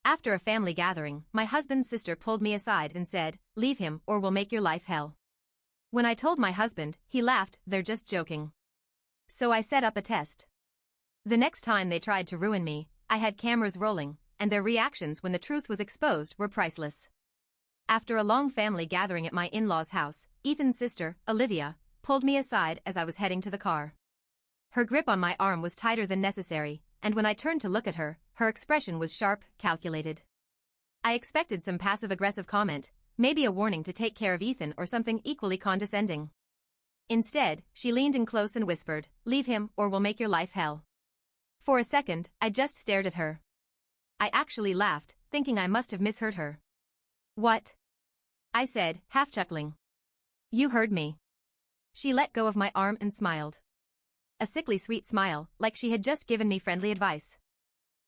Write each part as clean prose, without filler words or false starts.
After a family gathering, my husband's sister pulled me aside and said, "Leave him or we'll make your life hell." When I told my husband, he laughed, "They're just joking." So I set up a test. The next time they tried to ruin me, I had cameras rolling, and their reactions when the truth was exposed were priceless. After a long family gathering at my in-laws' house, Ethan's sister, Olivia, pulled me aside as I was heading to the car. Her grip on my arm was tighter than necessary, and when I turned to look at her, her expression was sharp, calculated. I expected some passive-aggressive comment, maybe a warning to take care of Ethan or something equally condescending. Instead, she leaned in close and whispered, "Leave him or we'll make your life hell." For a second, I just stared at her. I actually laughed, thinking I must have misheard her. "What?" I said, half chuckling. "You heard me." She let go of my arm and smiled. A sickly sweet smile, like she had just given me friendly advice.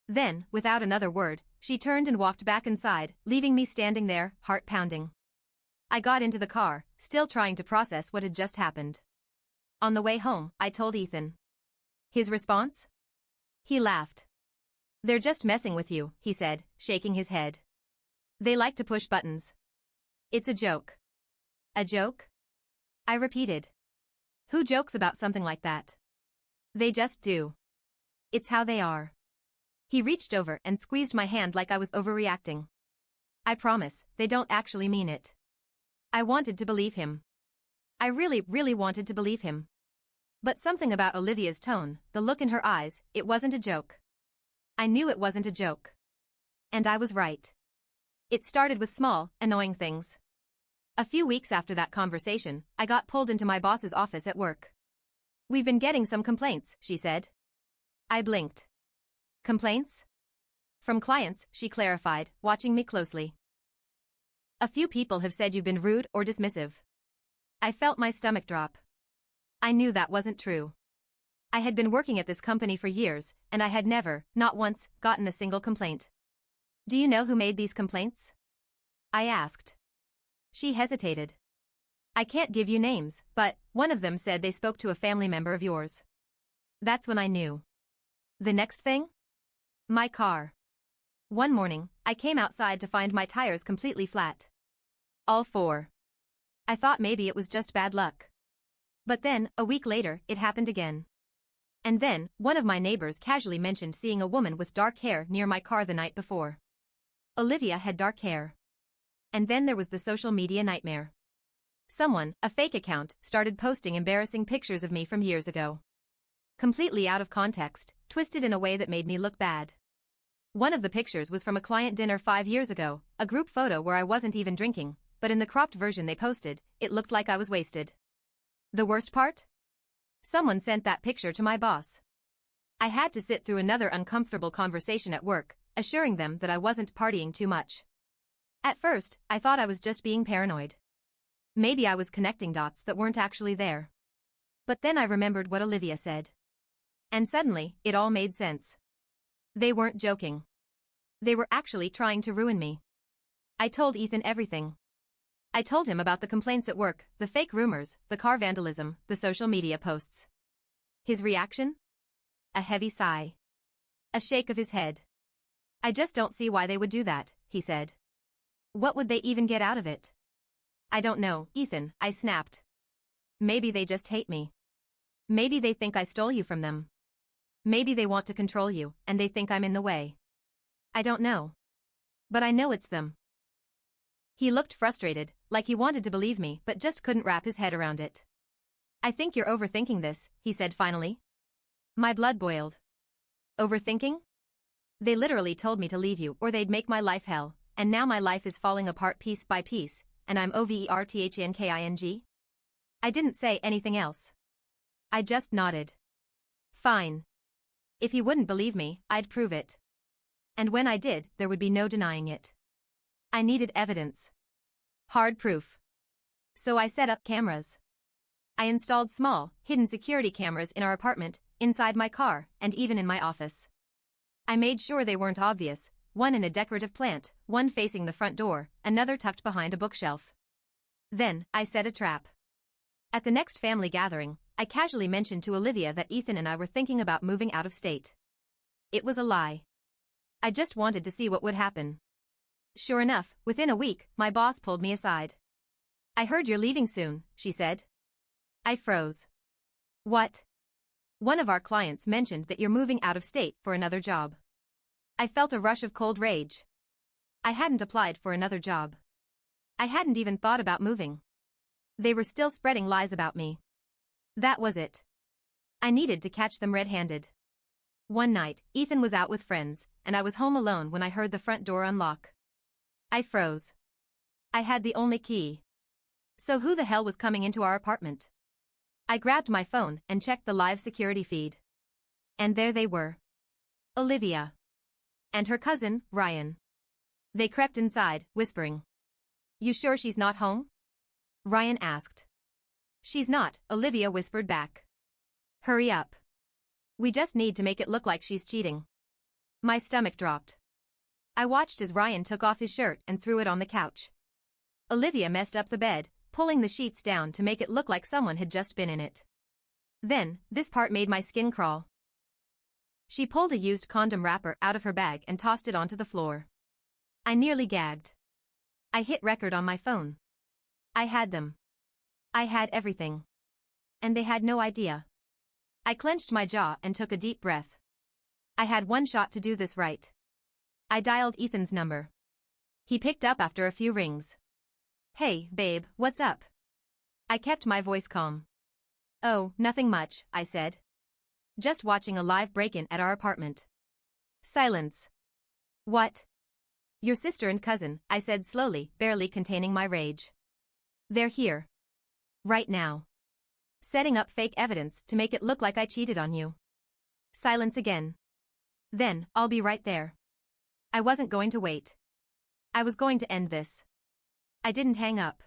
Then, without another word, she turned and walked back inside, leaving me standing there, heart pounding. I got into the car, still trying to process what had just happened. On the way home, I told Ethan. His response? He laughed. "They're just messing with you," he said, shaking his head. "They like to push buttons. It's a joke." "A joke?" I repeated. "Who jokes about something like that?" "They just do. It's how they are." He reached over and squeezed my hand like I was overreacting. "I promise, they don't actually mean it." I wanted to believe him. I really, really wanted to believe him. But something about Olivia's tone, the look in her eyes, it wasn't a joke. I knew it wasn't a joke. And I was right. It started with small, annoying things. A few weeks after that conversation, I got pulled into my boss's office at work. "We've been getting some complaints," she said. I blinked. "Complaints?" "From clients," she clarified, watching me closely. "A few people have said you've been rude or dismissive." I felt my stomach drop. I knew that wasn't true. I had been working at this company for years, and I had never, not once, gotten a single complaint. "Do you know who made these complaints?" I asked. She hesitated. "I can't give you names, but one of them said they spoke to a family member of yours." That's when I knew. The next thing? My car. One morning, I came outside to find my tires completely flat. All four. I thought maybe it was just bad luck. But then, a week later, it happened again. And then, one of my neighbors casually mentioned seeing a woman with dark hair near my car the night before. Olivia had dark hair. And then there was the social media nightmare. Someone, a fake account, started posting embarrassing pictures of me from years ago. Completely out of context, twisted in a way that made me look bad. One of the pictures was from a client dinner 5 years ago, a group photo where I wasn't even drinking, but in the cropped version they posted, it looked like I was wasted. The worst part? Someone sent that picture to my boss. I had to sit through another uncomfortable conversation at work, assuring them that I wasn't partying too much. At first, I thought I was just being paranoid. Maybe I was connecting dots that weren't actually there. But then I remembered what Olivia said. And suddenly, it all made sense. They weren't joking. They were actually trying to ruin me. I told Ethan everything. I told him about the complaints at work, the fake rumors, the car vandalism, the social media posts. His reaction? A heavy sigh. A shake of his head. "I just don't see why they would do that," he said. "What would they even get out of it?" "I don't know, Ethan," I snapped. "Maybe they just hate me. Maybe they think I stole you from them. Maybe they want to control you, and they think I'm in the way. I don't know. But I know it's them." He looked frustrated, like he wanted to believe me but just couldn't wrap his head around it. "I think you're overthinking this," he said finally. My blood boiled. Overthinking? They literally told me to leave you or they'd make my life hell, and now my life is falling apart piece by piece, and I'm overthinking? I didn't say anything else. I just nodded. Fine. If he wouldn't believe me, I'd prove it. And when I did, there would be no denying it. I needed evidence. Hard proof. So I set up cameras. I installed small, hidden security cameras in our apartment, inside my car, and even in my office. I made sure they weren't obvious, one in a decorative plant, one facing the front door, another tucked behind a bookshelf. Then, I set a trap. At the next family gathering, I casually mentioned to Olivia that Ethan and I were thinking about moving out of state. It was a lie. I just wanted to see what would happen. Sure enough, within a week, my boss pulled me aside. I heard you're leaving soon, she said. I froze. What? One of our clients mentioned that you're moving out of state for another job. I felt a rush of cold rage. I hadn't applied for another job. I hadn't even thought about moving. They were still spreading lies about me. That was it. I needed to catch them red-handed. One night, Ethan was out with friends, and I was home alone when I heard the front door unlock. I froze. I had the only key. So who the hell was coming into our apartment? I grabbed my phone and checked the live security feed. And there they were. Olivia. And her cousin, Ryan. They crept inside, whispering. You sure she's not home? Ryan asked. She's not, Olivia whispered back. Hurry up. We just need to make it look like she's cheating. My stomach dropped. I watched as Ryan took off his shirt and threw it on the couch. Olivia messed up the bed, pulling the sheets down to make it look like someone had just been in it. Then, this part made my skin crawl. She pulled a used condom wrapper out of her bag and tossed it onto the floor. I nearly gagged. I hit record on my phone. I had them. I had everything. And they had no idea. I clenched my jaw and took a deep breath. I had one shot to do this right. I dialed Ethan's number. He picked up after a few rings. Hey, babe, what's up? I kept my voice calm. Oh, nothing much, I said. Just watching a live break-in at our apartment. Silence. What? Your sister and cousin, I said slowly, barely containing my rage. They're here. Right now. Setting up fake evidence to make it look like I cheated on you. Silence again. Then, I'll be right there. I wasn't going to wait. I was going to end this. I didn't hang up.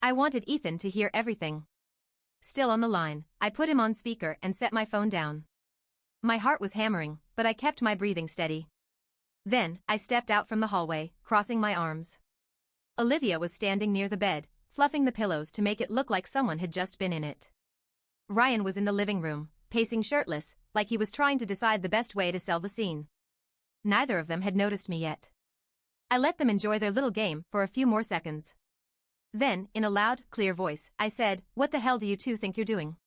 I wanted Ethan to hear everything. Still on the line, I put him on speaker and set my phone down. My heart was hammering, but I kept my breathing steady. Then, I stepped out from the hallway, crossing my arms. Olivia was standing near the bed, fluffing the pillows to make it look like someone had just been in it. Ryan was in the living room, pacing shirtless, like he was trying to decide the best way to sell the scene. Neither of them had noticed me yet. I let them enjoy their little game for a few more seconds. Then, in a loud, clear voice, I said, "What the hell do you two think you're doing?"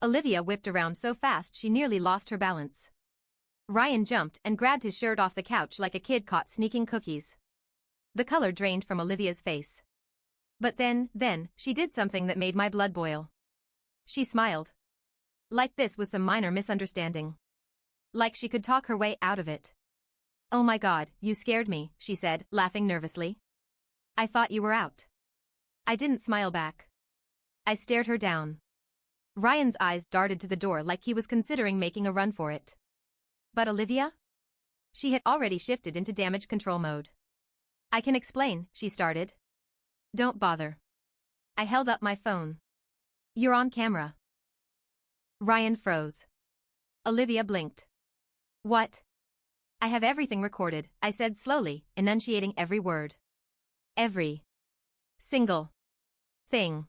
Olivia whipped around so fast she nearly lost her balance. Ryan jumped and grabbed his shirt off the couch like a kid caught sneaking cookies. The color drained from Olivia's face. But then, she did something that made my blood boil. She smiled. Like this was some minor misunderstanding. Like she could talk her way out of it. "Oh my God, you scared me," she said, laughing nervously. "I thought you were out." I didn't smile back. I stared her down. Ryan's eyes darted to the door like he was considering making a run for it. But Olivia? She had already shifted into damage control mode. "I can explain," she started. "Don't bother." I held up my phone. "You're on camera." Ryan froze. Olivia blinked. "What?" "I have everything recorded," I said slowly, enunciating every word. Every single thing.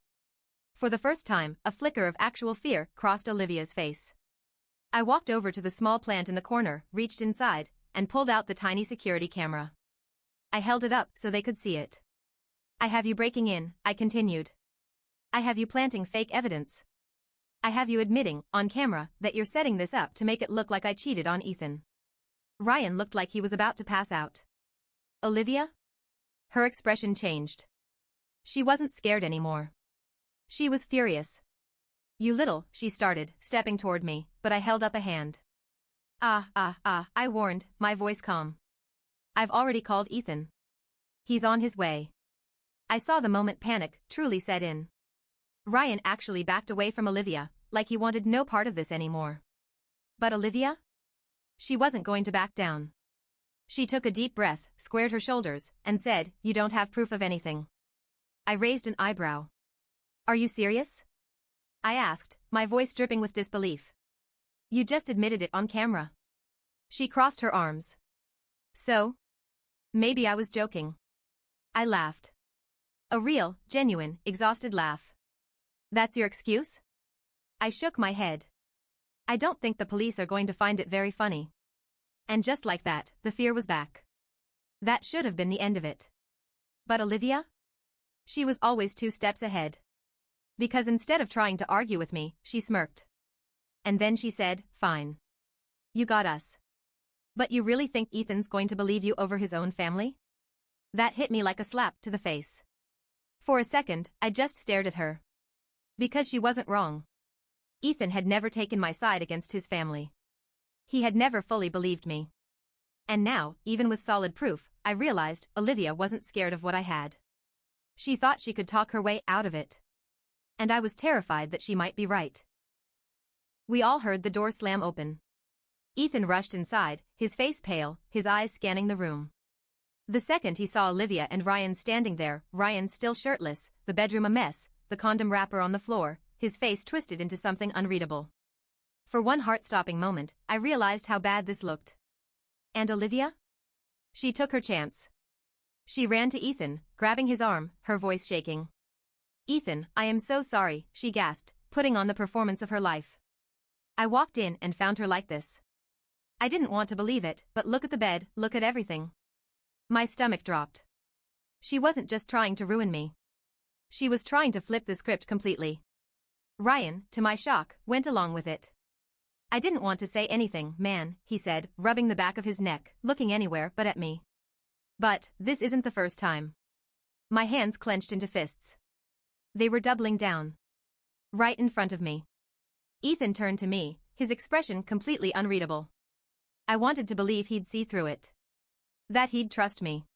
For the first time, a flicker of actual fear crossed Olivia's face. I walked over to the small plant in the corner, reached inside, and pulled out the tiny security camera. I held it up so they could see it. "I have you breaking in," I continued. "I have you planting fake evidence. I have you admitting, on camera, that you're setting this up to make it look like I cheated on Ethan." Ryan looked like he was about to pass out. "Olivia?" Her expression changed. She wasn't scared anymore. She was furious. "You little," she started, stepping toward me, but I held up a hand. I warned, my voice calm. "I've already called Ethan. He's on his way." I saw the moment panic truly set in. Ryan actually backed away from Olivia, like he wanted no part of this anymore. But Olivia? She wasn't going to back down. She took a deep breath, squared her shoulders, and said, "You don't have proof of anything." I raised an eyebrow. "Are you serious?" I asked, my voice dripping with disbelief. "You just admitted it on camera." She crossed her arms. "So? Maybe I was joking." I laughed. A real, genuine, exhausted laugh. "That's your excuse?" I shook my head. "I don't think the police are going to find it very funny." And just like that, the fear was back. That should have been the end of it. But Olivia? She was always 2 steps ahead. Because instead of trying to argue with me, she smirked. And then she said, "Fine. You got us. But you really think Ethan's going to believe you over his own family?" That hit me like a slap to the face. For a second, I just stared at her. Because she wasn't wrong. Ethan had never taken my side against his family. He had never fully believed me. And now, even with solid proof, I realized Olivia wasn't scared of what I had. She thought she could talk her way out of it. And I was terrified that she might be right. We all heard the door slam open. Ethan rushed inside, his face pale, his eyes scanning the room. The second he saw Olivia and Ryan standing there, Ryan still shirtless, the bedroom a mess, the condom wrapper on the floor, his face twisted into something unreadable. For one heart-stopping moment, I realized how bad this looked. And Olivia? She took her chance. She ran to Ethan, grabbing his arm, her voice shaking. "Ethan, I am so sorry," she gasped, putting on the performance of her life. I walked in and found her like this. I didn't want to believe it, but look at the bed, look at everything. My stomach dropped. She wasn't just trying to ruin me. She was trying to flip the script completely. Ryan, to my shock, went along with it. "I didn't want to say anything, man," he said, rubbing the back of his neck, looking anywhere but at me. "But, this isn't the first time." My hands clenched into fists. They were doubling down. Right in front of me. Ethan turned to me, his expression completely unreadable. I wanted to believe he'd see through it. That he'd trust me.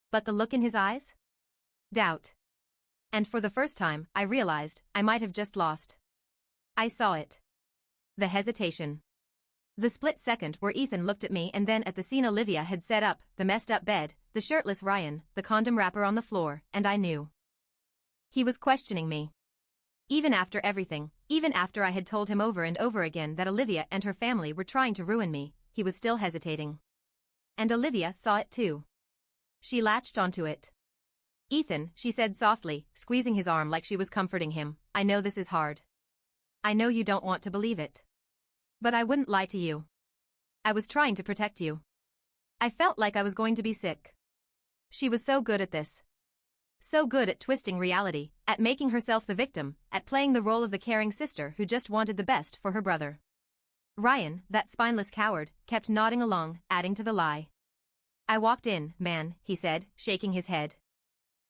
But the look in his eyes? Doubt. And for the first time, I realized I might have just lost. I saw it. The hesitation. The split second where Ethan looked at me and then at the scene Olivia had set up, the messed up bed, the shirtless Ryan, the condom wrapper on the floor, and I knew. He was questioning me. Even after everything, even after I had told him over and over again that Olivia and her family were trying to ruin me, he was still hesitating. And Olivia saw it too. She latched onto it. "Ethan," she said softly, squeezing his arm like she was comforting him, "I know this is hard. I know you don't want to believe it. But I wouldn't lie to you. I was trying to protect you. I felt like I was going to be sick." She was so good at this. So good at twisting reality, at making herself the victim, at playing the role of the caring sister who just wanted the best for her brother. Ryan, that spineless coward, kept nodding along, adding to the lie. "I walked in, man," he said, shaking his head.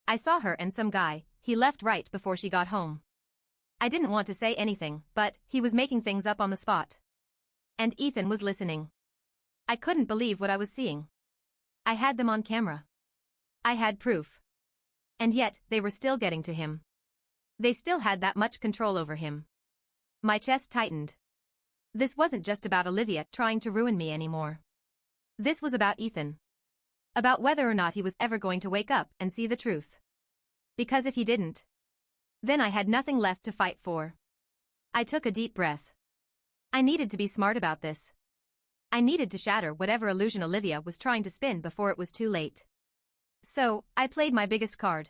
"I saw her and some guy, he left right before she got home. I didn't want to say anything, but he was making things up on the spot. And Ethan was listening. I couldn't believe what I was seeing. I had them on camera. I had proof. And yet, they were still getting to him. They still had that much control over him. My chest tightened. This wasn't just about Olivia trying to ruin me anymore. This was about Ethan. About whether or not he was ever going to wake up and see the truth. Because if he didn't, then I had nothing left to fight for. I took a deep breath. I needed to be smart about this. I needed to shatter whatever illusion Olivia was trying to spin before it was too late. So, I played my biggest card.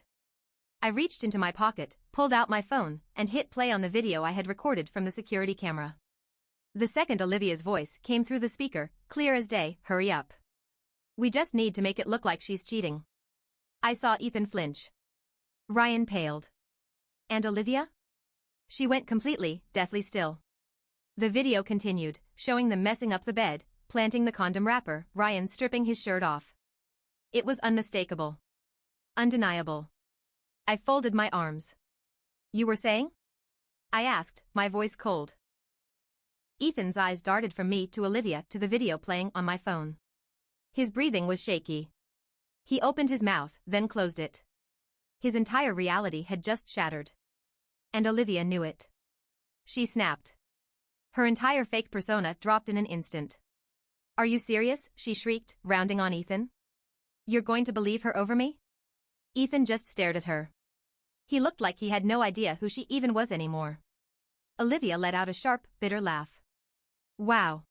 I reached into my pocket, pulled out my phone, and hit play on the video I had recorded from the security camera. The second Olivia's voice came through the speaker, clear as day, "Hurry up. We just need to make it look like she's cheating." I saw Ethan flinch. Ryan paled. And Olivia? She went completely, deathly still. The video continued, showing them messing up the bed, planting the condom wrapper, Ryan stripping his shirt off. It was unmistakable. Undeniable. I folded my arms. "You were saying?" I asked, my voice cold. Ethan's eyes darted from me to Olivia to the video playing on my phone. His breathing was shaky. He opened his mouth, then closed it. His entire reality had just shattered. And Olivia knew it. She snapped. Her entire fake persona dropped in an instant. "Are you serious?" she shrieked, rounding on Ethan. "You're going to believe her over me?" Ethan just stared at her. He looked like he had no idea who she even was anymore. Olivia let out a sharp, bitter laugh. "Wow.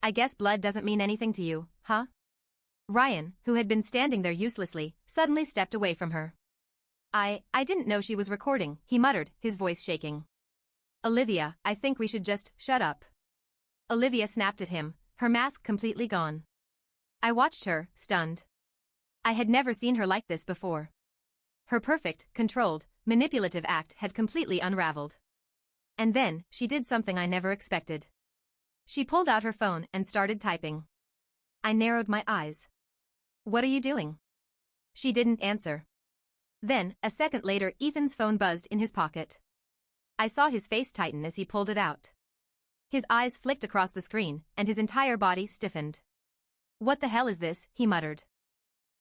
I guess blood doesn't mean anything to you, huh?" Ryan, who had been standing there uselessly, suddenly stepped away from her. I didn't know she was recording," he muttered, his voice shaking. "Olivia, I think we should just shut up." Olivia snapped at him, her mask completely gone. I watched her, stunned. I had never seen her like this before. Her perfect, controlled, manipulative act had completely unraveled. And then, she did something I never expected. She pulled out her phone and started typing. I narrowed my eyes. What are you doing? She didn't answer. Then, a second later, Ethan's phone buzzed in his pocket. I saw his face tighten as he pulled it out. His eyes flicked across the screen, and his entire body stiffened. What the hell is this? He muttered.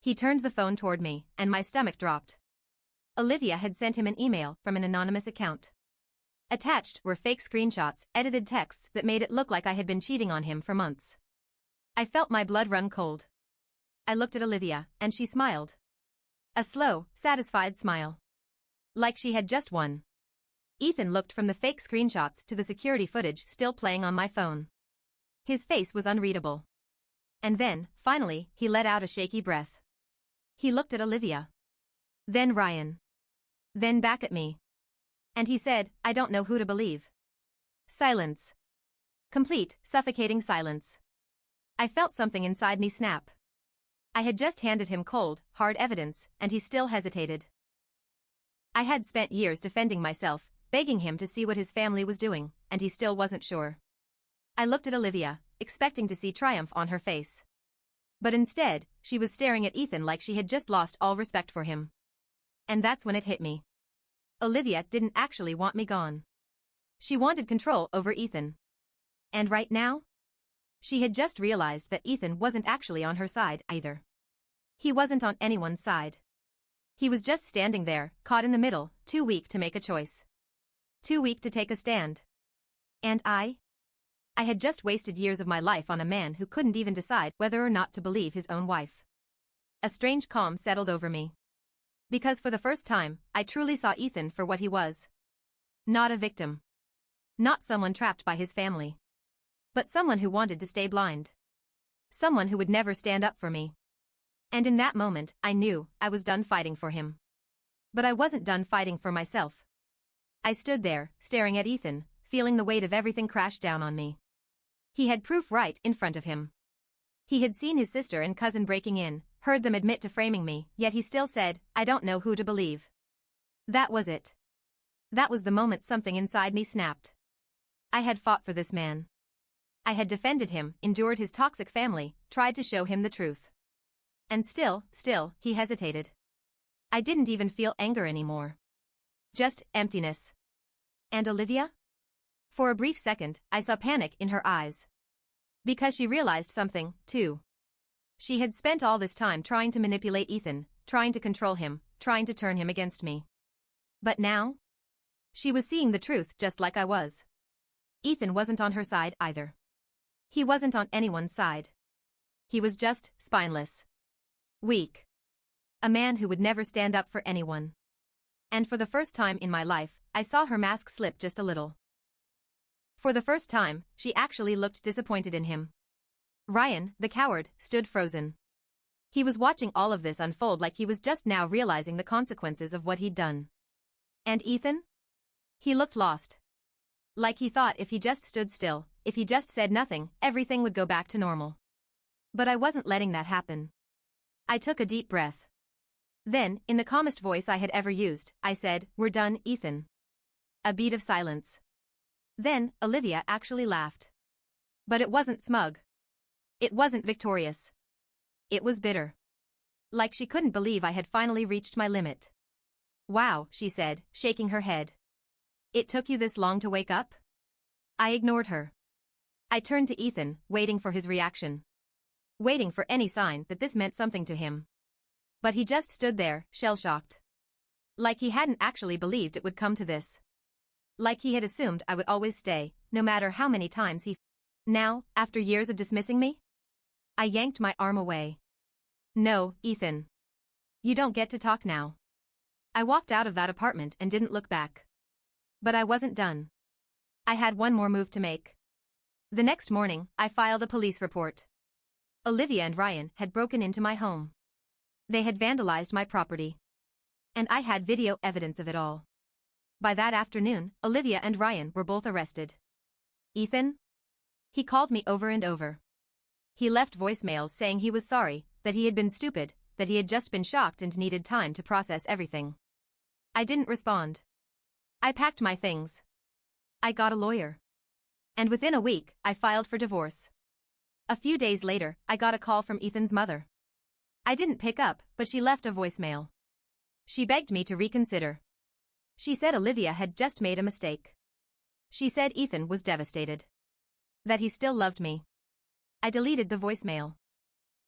He turned the phone toward me, and my stomach dropped. Olivia had sent him an email from an anonymous account. Attached were fake screenshots, edited texts that made it look like I had been cheating on him for months. I felt my blood run cold. I looked at Olivia, and she smiled. A slow, satisfied smile. Like she had just won. Ethan looked from the fake screenshots to the security footage still playing on my phone. His face was unreadable. And then, finally, he let out a shaky breath. He looked at Olivia. Then Ryan. Then back at me. And he said, I don't know who to believe. Silence. Complete, suffocating silence. I felt something inside me snap. I had just handed him cold, hard evidence, and he still hesitated. I had spent years defending myself, begging him to see what his family was doing, and he still wasn't sure. I looked at Olivia, expecting to see triumph on her face. But instead, she was staring at Ethan like she had just lost all respect for him. And that's when it hit me. Olivia didn't actually want me gone. She wanted control over Ethan. And right now? She had just realized that Ethan wasn't actually on her side either. He wasn't on anyone's side. He was just standing there, caught in the middle, too weak to make a choice. Too weak to take a stand. And I had just wasted years of my life on a man who couldn't even decide whether or not to believe his own wife. A strange calm settled over me. Because for the first time, I truly saw Ethan for what he was. Not a victim. Not someone trapped by his family. But someone who wanted to stay blind. Someone who would never stand up for me. And in that moment, I knew I was done fighting for him. But I wasn't done fighting for myself. I stood there, staring at Ethan, feeling the weight of everything crash down on me. He had proof right in front of him. He had seen his sister and cousin breaking in, heard them admit to framing me, yet he still said, I don't know who to believe. That was it. That was the moment something inside me snapped. I had fought for this man. I had defended him, endured his toxic family, tried to show him the truth. And still, he hesitated. I didn't even feel anger anymore. Just emptiness. And Olivia? For a brief second, I saw panic in her eyes. Because she realized something, too. She had spent all this time trying to manipulate Ethan, trying to control him, trying to turn him against me. But now? She was seeing the truth just like I was. Ethan wasn't on her side either. He wasn't on anyone's side. He was just spineless. Weak. A man who would never stand up for anyone. And for the first time in my life, I saw her mask slip just a little. For the first time, she actually looked disappointed in him. Ryan, the coward, stood frozen. He was watching all of this unfold like he was just now realizing the consequences of what he'd done. And Ethan? He looked lost. Like he thought if he just stood still, if he just said nothing, everything would go back to normal. But I wasn't letting that happen. I took a deep breath. Then, in the calmest voice I had ever used, I said, We're done, Ethan. A beat of silence. Then, Olivia actually laughed. But it wasn't smug. It wasn't victorious. It was bitter. Like she couldn't believe I had finally reached my limit. Wow, she said, shaking her head. It took you this long to wake up? I ignored her. I turned to Ethan, waiting for his reaction. Waiting for any sign that this meant something to him. But he just stood there, shell-shocked. Like he hadn't actually believed it would come to this. Like he had assumed I would always stay, no matter how many times he... Now, after years of dismissing me? I yanked my arm away. No, Ethan. You don't get to talk now. I walked out of that apartment and didn't look back. But I wasn't done. I had one more move to make. The next morning, I filed a police report. Olivia and Ryan had broken into my home. They had vandalized my property. And I had video evidence of it all. By that afternoon, Olivia and Ryan were both arrested. Ethan? He called me over and over. He left voicemails saying he was sorry, that he had been stupid, that he had just been shocked and needed time to process everything. I didn't respond. I packed my things. I got a lawyer. And within a week, I filed for divorce. A few days later, I got a call from Ethan's mother. I didn't pick up, but she left a voicemail. She begged me to reconsider. She said Olivia had just made a mistake. She said Ethan was devastated. That he still loved me. I deleted the voicemail.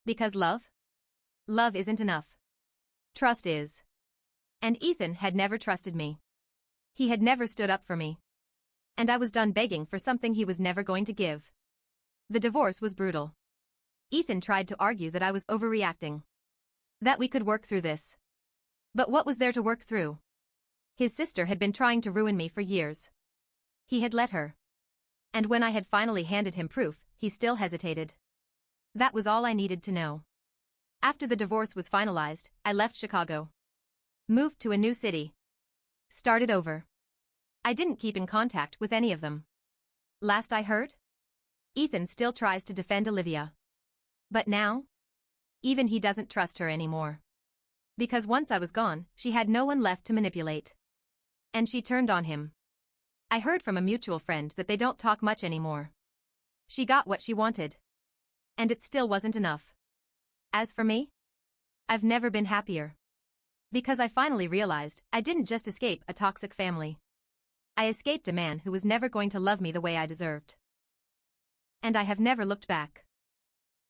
Because love? Love isn't enough. Trust is. And Ethan had never trusted me. He had never stood up for me. And I was done begging for something he was never going to give. The divorce was brutal. Ethan tried to argue that I was overreacting. That we could work through this. But what was there to work through? His sister had been trying to ruin me for years. He had let her. And when I had finally handed him proof, he still hesitated. That was all I needed to know. After the divorce was finalized, I left Chicago. Moved to a new city. Started over. I didn't keep in contact with any of them. Last I heard? Ethan still tries to defend Olivia. But now? Even he doesn't trust her anymore. Because once I was gone, she had no one left to manipulate. And she turned on him. I heard from a mutual friend that they don't talk much anymore. She got what she wanted. And it still wasn't enough. As for me? I've never been happier. Because I finally realized I didn't just escape a toxic family. I escaped a man who was never going to love me the way I deserved. And I have never looked back.